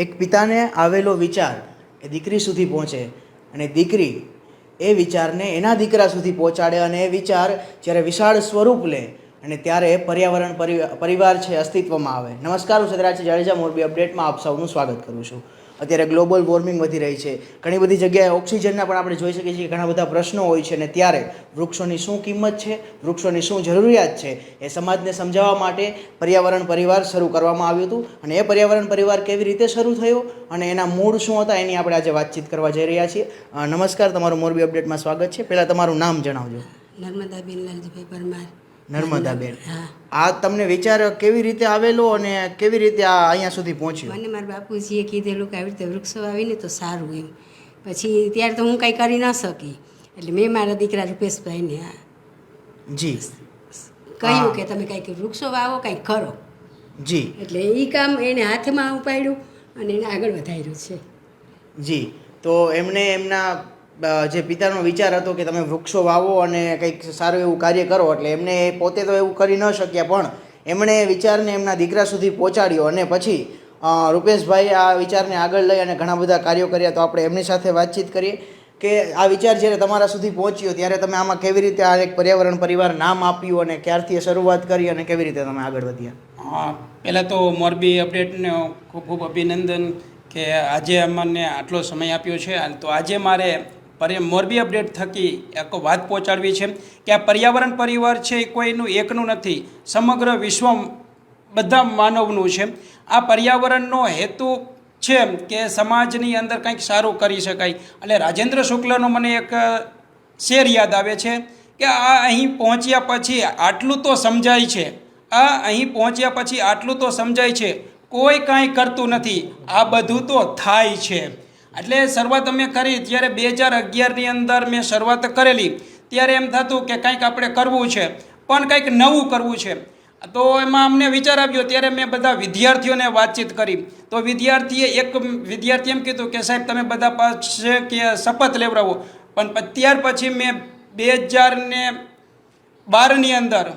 એક પિતાને આવેલો વિચાર એ દીકરી સુધી પહોંચે અને દીકરી એ વિચારને એના દીકરા સુધી પહોંચાડે અને એ વિચાર જ્યારે વિશાળ સ્વરૂપ લે અને ત્યારે પર્યાવરણ પરિવાર છે અસ્તિત્વમાં આવે. નમસ્કાર, હું સદરાજ જાડેજા, મોરબી અપડેટમાં આપ સૌનું સ્વાગત કરું છું. અત્યારે ગ્લોબલ વોર્મિંગ વધી રહી છે. ઘણી બધી જગ્યાએ ઓક્સિજનના પણ આપણે જોઈ શકીએ છીએ ઘણા બધા પ્રશ્નો હોય છે અને ત્યારે વૃક્ષોની શું કિંમત છે, વૃક્ષોની શું જરૂરિયાત છે, એ સમાજને સમજાવવા માટે પર્યાવરણ પરિવાર શરૂ કરવામાં આવ્યું હતું. અને એ પર્યાવરણ પરિવાર કેવી રીતે શરૂ થયો અને એના મૂળ શું હતા એની આપણે આજે વાતચીત કરવા જઈ રહ્યા છીએ. નમસ્કાર, તમારું મોરબી અપડેટમાં સ્વાગત છે. પહેલાં તમારું નામ જણાવજો. નર્મદાબેન લાલજીભાઈ પરમાર. નર્મદાબેન, આ તમને વિચાર કેવી રીતે આવેલો અને કેવી રીતે આ અહીંયા સુધી પહોંચ્યો? મને મારા બાપુજીએ કીધેલું કે આવી રીતે વૃક્ષો આવીને તો સારું એમ. પછી ત્યારે તો હું કાંઈ કરી ન શકી, એટલે મેં મારા દીકરા રૂપેશભાઈને જી કહ્યું કે તમે કાંઈક વૃક્ષો વાવો, કાંઈક કરો. જી એટલે એ કામ એને હાથમાં ઉપાડ્યું અને એને આગળ વધાર્યું છે. જી તો એમને એમના જે પિતાનો વિચાર હતો કે તમે વૃક્ષો વાવો અને કંઈક સારું એવું કાર્ય કરો, એટલે એમને પોતે તો એવું કરી ન શક્યા, પણ એમણે વિચારને એમના દીકરા સુધી પહોંચાડ્યો અને પછી રૂપેશભાઈ આ વિચારને આગળ લઈ અને ઘણા બધા કાર્યો કર્યા. તો આપણે એમની સાથે વાતચીત કરીએ કે આ વિચાર જ્યારે તમારા સુધી પહોંચ્યો ત્યારે તમે આમાં કેવી રીતે આ એક પર્યાવરણ પરિવાર નામ આપ્યું અને ક્યારથી શરૂઆત કરી અને કેવી રીતે તમે આગળ વધ્યા? પહેલાં તો મોરબી અપડેટને ખૂબ ખૂબ અભિનંદન કે આજે અમને આટલો સમય આપ્યો છે. તો આજે મારે મોરબી અપડેટ થકી એક વાત પહોંચાડવી છે કે આ પર્યાવરણ પરિવાર છે એ કોઈનું એકનું નથી, સમગ્ર વિશ્વ બધા માનવનું છે. આ પર્યાવરણનો હેતુ છે કે સમાજની અંદર કંઈક સારું કરી શકાય. એટલે રાજેન્દ્ર શુક્લનો મને એક શેર યાદ આવે છે કે આ અહીં પહોંચ્યા પછી આટલું તો સમજાય છે, અહીં પહોંચ્યા પછી આટલું તો સમજાય છે, કોઈ કાંઈ કરતું નથી, આ બધું તો થાય છે. એટલે શરૂઆત અમે કરી જ્યારે 2011ની અંદર મેં શરૂઆત કરેલી ત્યારે એમ થતું કે કંઈક આપણે કરવું છે, પણ કંઈક નવું કરવું છે. તો એમાં અમને વિચાર આવ્યો ત્યારે મેં બધા વિદ્યાર્થીઓને વાતચીત કરી. તો એક વિદ્યાર્થી એમ કીધું કે સાહેબ તમે બધા પાસે કે શપથ લેવડાવો. પણ ત્યાર પછી મેં 2012ની અંદર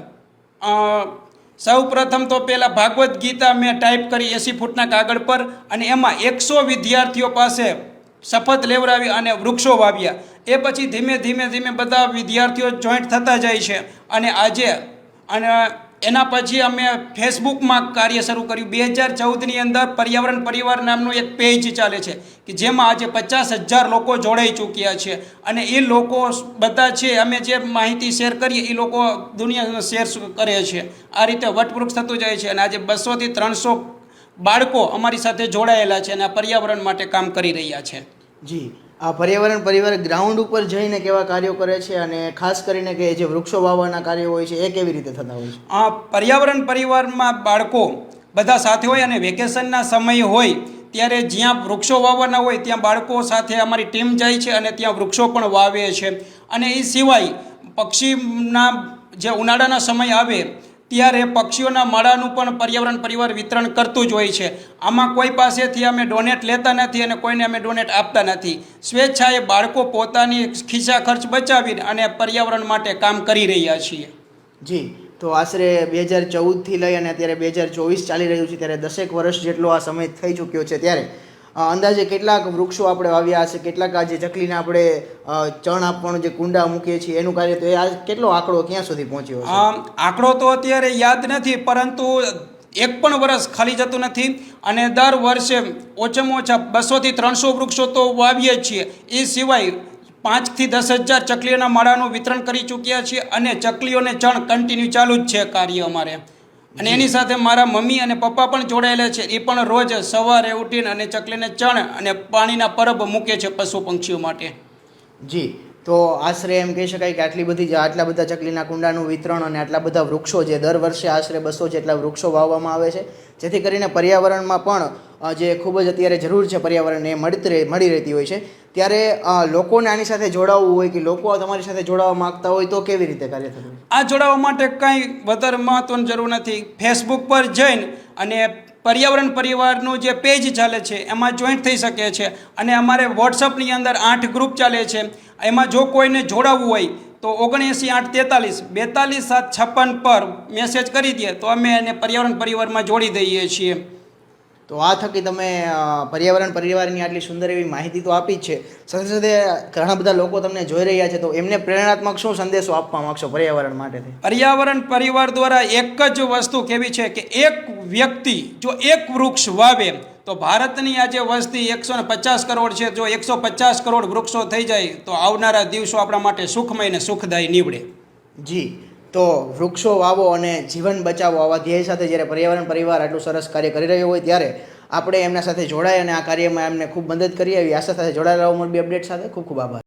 સૌ પ્રથમ તો પહેલાં ભાગવદ્ ગીતા મેં ટાઈપ કરી 80 ફૂટના કાગળ પર અને એમાં 100 વિદ્યાર્થીઓ પાસે શપથ લેવડાવી અને વૃક્ષો વાવ્યા. એ પછી ધીમે ધીમે બધા વિદ્યાર્થીઓ જોઈન્ટ થતા જાય છે અને આજે એના પછી અમે ફેસબુકમાં કાર્ય શરૂ કર્યું. 2014ની અંદર પર્યાવરણ પરિવાર નામનું એક પેજ ચાલે છે કે જેમાં આજે 50,000 લોકો જોડાઈ ચૂક્યા છે અને એ લોકો બધા છે અમે જે માહિતી શેર કરીએ એ લોકો દુનિયામાં શેર કરે છે. આ રીતે વટવૃક્ષ થતું જાય છે અને આજે 200 થી 300 બાળકો અમારી સાથે જોડાયેલા છે અને આ પર્યાવરણ માટે કામ કરી રહ્યા છે. જી, આ પર્યાવરણ પરિવાર ગ્રાઉન્ડ ઉપર જઈને કેવા કાર્યો કરે છે અને ખાસ કરીને કે જે વૃક્ષો વાવવાના કાર્યો હોય છે એ કેવી રીતે થતા હોય છે? આ પર્યાવરણ પરિવારમાં બાળકો બધા સાથે હોય અને વેકેશનના સમય હોય ત્યારે જ્યાં વૃક્ષો વાવવાના હોય ત્યાં બાળકો સાથે અમારી ટીમ જાય છે અને ત્યાં વૃક્ષો પણ વાવે છે. અને એ સિવાય પક્ષીના જે ઉનાળાના સમય આવે ત્યારે પક્ષીઓના માળાનું પણ પર્યાવરણ પરિવાર વિતરણ કરતું જ હોય છે. આમાં કોઈ પાસેથી અમે ડોનેટ લેતા નથી અને કોઈને અમે ડોનેટ આપતા નથી. સ્વેચ્છાએ બાળકો પોતાની ખિસ્સા ખર્ચ બચાવીને અને પર્યાવરણ માટે કામ કરી રહ્યા છીએ. જી, તો આશરે 2014થી લઈ અને અત્યારે 2024 ચાલી રહ્યું છે ત્યારે 10 વર્ષ જેટલો આ સમય થઈ ચૂક્યો છે. ત્યારે અંદાજે કેટલાક વૃક્ષો આપણે વાવ્યા હશે, કેટલાક આજે ચકલીને આપણે ચણ આપવાનું જે કુંડા મૂકીએ છીએ એનું કાર્ય, તો એ આ કેટલો આંકડો ક્યાં સુધી પહોંચ્યો હશે? આંકડો તો અત્યારે યાદ નથી, પરંતુ એક પણ વર્ષ ખાલી જતું નથી અને દર વર્ષે ઓછામાં ઓછા 200 થી 300 વૃક્ષો તો વાવીએ જ છીએ. એ સિવાય 5 થી 10,000 ચકલીઓના માળાનું વિતરણ કરી ચૂક્યા છીએ અને ચકલીઓને ચણ કન્ટિન્યુ ચાલુ જ છે કાર્ય અમારે. અને એની સાથે મારા મમ્મી અને પપ્પા પણ જોડાયેલા છે. એ પણ રોજ સવારે ઉઠીને અને ચકલીને ચણ અને પાણીના પરબ મૂકે છે પશુ પંક્ષીઓ માટે. જી, તો આશરે એમ કહી શકાય કે આટલા બધા ચકલીના કુંડાનું વિતરણ અને આટલા બધા વૃક્ષો જે દર વર્ષે આશરે 200 જેટલા વૃક્ષો વાવવામાં આવે છે, જેથી કરીને પર્યાવરણમાં પણ જે ખૂબ જ અત્યારે જરૂર છે પર્યાવરણને એ મળી રહેતી હોય છે. ત્યારે લોકોને આની સાથે જોડાવવું હોય કે લોકો તમારી સાથે જોડાવા માગતા હોય તો કેવી રીતે કાર્ય થતું? આ જોડાવા માટે કંઈ વધારે મહત્ત્વની જરૂર નથી. ફેસબુક પર જઈને અને પર્યાવરણ પરિવારનું જે પેજ ચાલે છે એમાં જોઈન્ટ થઈ શકે છે. અને અમારે વોટ્સઅપની અંદર 8 ગ્રુપ ચાલે છે. એમાં જો કોઈને જોડાવવું હોય તો 79 843 42 756 પર મેસેજ કરી દે તો અમે એને પર્યાવરણ પરિવારમાં જોડી દઈએ છીએ. તો આ થકી તમે પર્યાવરણ પરિવારની આટલી સુંદર એવી માહિતી તો આપી જ છે, સાથે સાથે ઘણા બધા લોકો તમને જોઈ રહ્યા છે, તો એમને પ્રેરણાત્મક શું સંદેશો આપવા માગશો પર્યાવરણ માટેથી? પર્યાવરણ પરિવાર દ્વારા એક જ વસ્તુ કહેવી છે કે એક વ્યક્તિ જો એક વૃક્ષ વાવે તો ભારતની આજે વસ્તી 150 કરોડ છે. જો 150 કરોડ વૃક્ષો થઈ જાય તો આવનારા દિવસો આપણા માટે સુખમય અને સુખદાયી નીવડે. જી, તો વૃક્ષો વાવો અને જીવન બચાવો આવા ધ્યેય સાથે જ્યારે પર્યાવરણ પરિવાર આટલું સરસ કાર્ય કરી રહ્યો હોય ત્યારે આપણે એમના સાથે જોડાય અને આ કાર્યમાં એમને ખૂબ મદદ કરીએ એવી આશા સાથે જોડાયેલા રહો મોરબી અપડેટ સાથે. ખૂબ ખૂબ આભાર.